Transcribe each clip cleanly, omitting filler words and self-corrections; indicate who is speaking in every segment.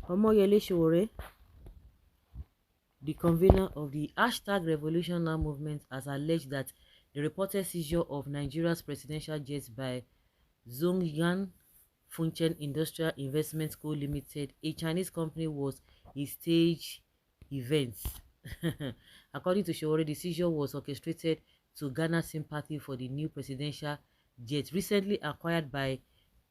Speaker 1: Omoyele Sowore, the convener of the #RevolutionNow movement, has alleged that the reported seizure of Nigeria's presidential jets by Zhongyan Funchen Industrial Investment Co. Limited, a Chinese company, was a staged event. According to Sowore, the seizure was orchestrated to garner sympathy for the new presidential jet recently acquired by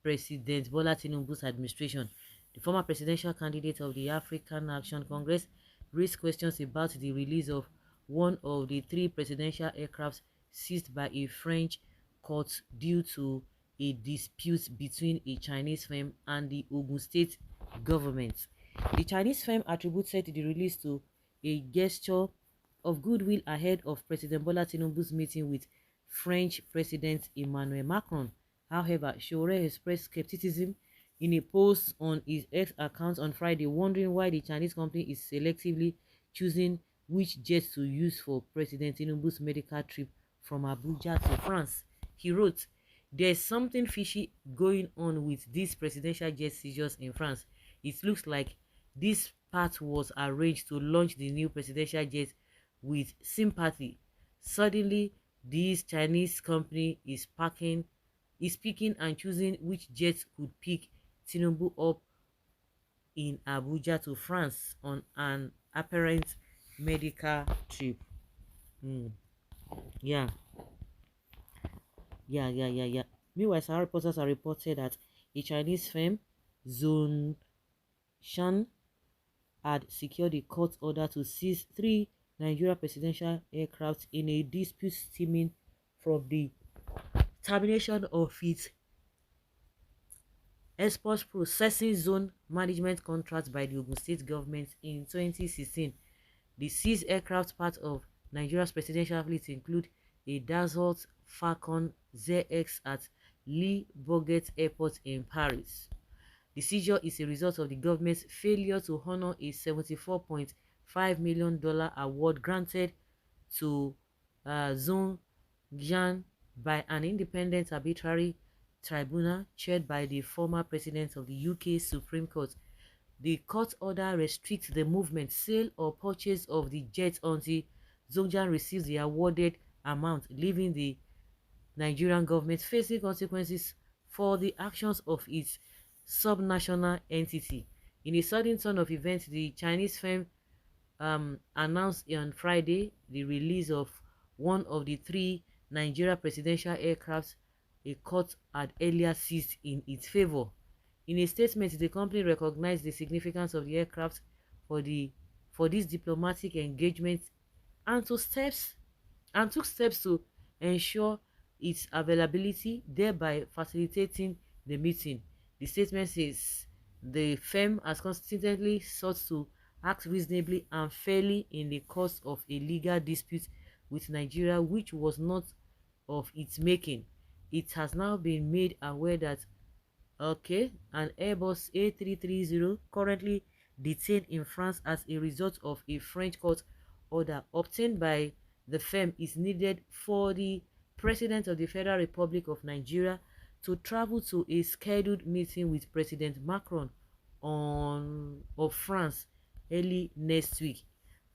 Speaker 1: President Bola Tinubu's administration. The former presidential candidate of the African Action Congress raised questions about the release of one of the three presidential aircrafts seized by a French court due to a dispute between a Chinese firm and the Ogun State government. The Chinese firm attributed the release to a gesture of goodwill ahead of President Bola Tinubu's meeting with French President Emmanuel Macron. However, Sowore expressed skepticism in a post on his X account on Friday, wondering why the Chinese company is selectively choosing which jet to use for President Tinubu's medical trip from Abuja to France. He wrote, "There's something fishy going on with these presidential jet seizures in France. It looks like this part was arranged to launch the new presidential jet with sympathy. Suddenly, this Chinese company is picking and choosing which jet could pick Tinubu up in Abuja to France on an apparent medical trip." Mm. Yeah, yeah. Meanwhile, some reporters have reported that a Chinese firm, Zhongshan, had secured a court order to seize three Nigeria presidential aircraft in a dispute stemming from the termination of its export processing zone management contract by the Ogun State government in 2016. The seized aircraft, part of Nigeria's presidential fleet, include a Dassault Falcon ZX at Le Bourget Airport in Paris. The seizure is a result of the government's failure to honor a $74.5 million award granted to Zhongyan by an independent arbitrary tribunal chaired by the former president of the UK Supreme Court. The court order restricts the movement, sale or purchase of the jet until Zhongyan receives the awarded amount, leaving the Nigerian government facing consequences for the actions of its subnational entity. In a sudden turn of events, the Chinese firm announced on Friday the release of one of the three Nigeria presidential aircrafts a court had earlier seized in its favor. In a statement, the company recognized the significance of the aircraft for this diplomatic engagement and took steps to ensure its availability, thereby facilitating the meeting. The statement says the firm has consistently sought to act reasonably and fairly in the course of a legal dispute with Nigeria which was not of its making. It has now been made aware that an Airbus A330 currently detained in France as a result of a French court order obtained by the firm is needed for the President of the Federal Republic of Nigeria to travel to a scheduled meeting with President Macron of France early next week.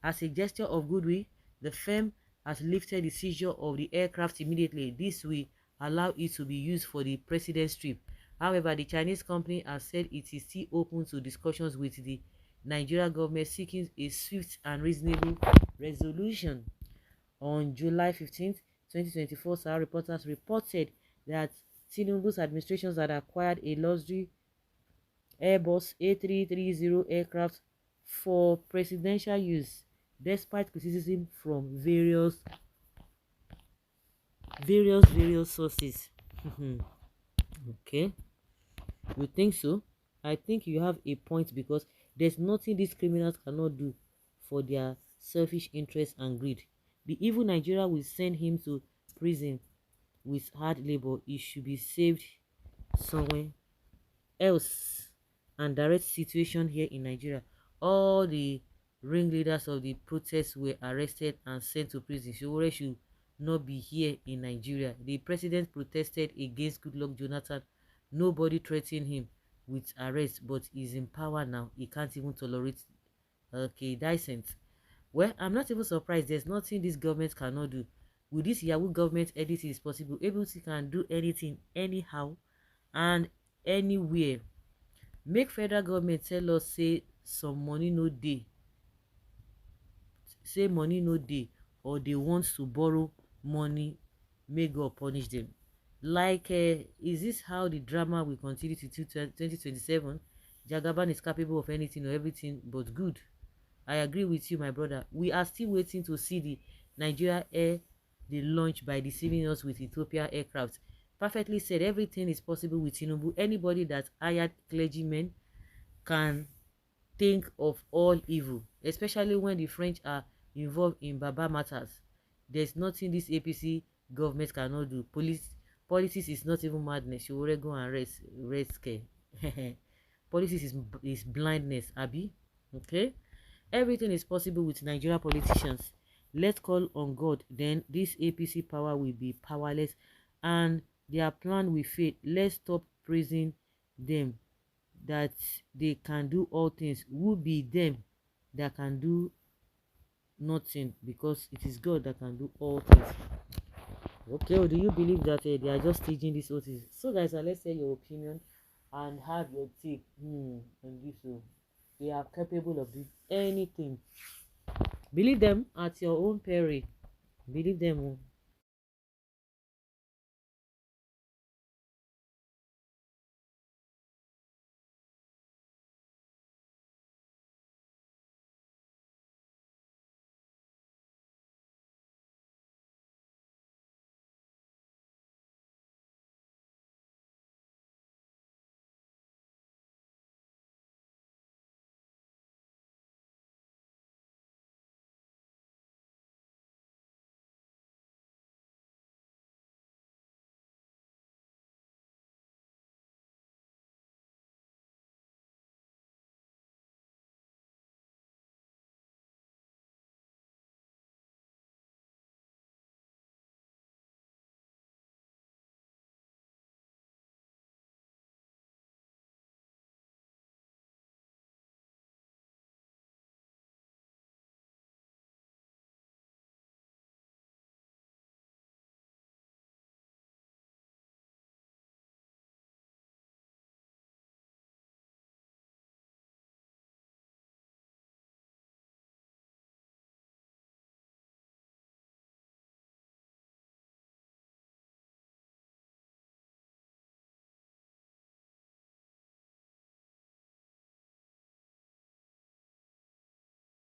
Speaker 1: As a gesture of goodwill, the firm has lifted the seizure of the aircraft immediately. This will allow it to be used for the president's trip. However, the Chinese company has said it is still open to discussions with the Nigerian government seeking a swift and reasonable resolution. On July 15th, 2024, Sahara reporters reported that Tinubu's administration had acquired a luxury Airbus A330 aircraft for presidential use, despite criticism from various sources. Okay, you think so? I think you have a point, because there's nothing these criminals cannot do for their selfish interest and greed. The evil Nigeria will send him to prison with hard labor. He should be saved somewhere else and direct situation here in Nigeria. All the ringleaders of the protests were arrested and sent to prison. Sowore should not be here in Nigeria. The president protested against Goodluck Jonathan. Nobody threatened him. with arrest, but he's in power now. He can't even tolerate dissent. Well, I'm not even surprised. There's nothing this government cannot do. With this Yahoo government, anything is possible. ABC can do anything, anyhow, and anywhere. Make federal government tell us say some money no dey, say money no dey, or they want to borrow money, make God punish them. Like, is this how the drama will continue to 2027? Jagaban is capable of anything or everything but good. I agree with you, my brother. We are still waiting to see the Nigeria Air the launch by deceiving us with Ethiopia aircraft. Perfectly said, everything is possible with Tinubu. Anybody that hired clergymen can think of all evil, especially when the French are involved in Baba matters. There's nothing this APC government cannot do. Politics is not even madness. You will go and rest care. Politics is blindness, Abi. Okay? Everything is possible with Nigerian politicians. Let's call on God. Then this APC power will be powerless and their plan will fail. Let's stop praising them that they can do all things. Who be them that can do nothing? Because it is God that can do all things. Okay, or do you believe that they are just teaching this whole thing? So guys, let's say your opinion and have your take on this. So they are capable of doing anything. Believe them at your own peril. Believe them.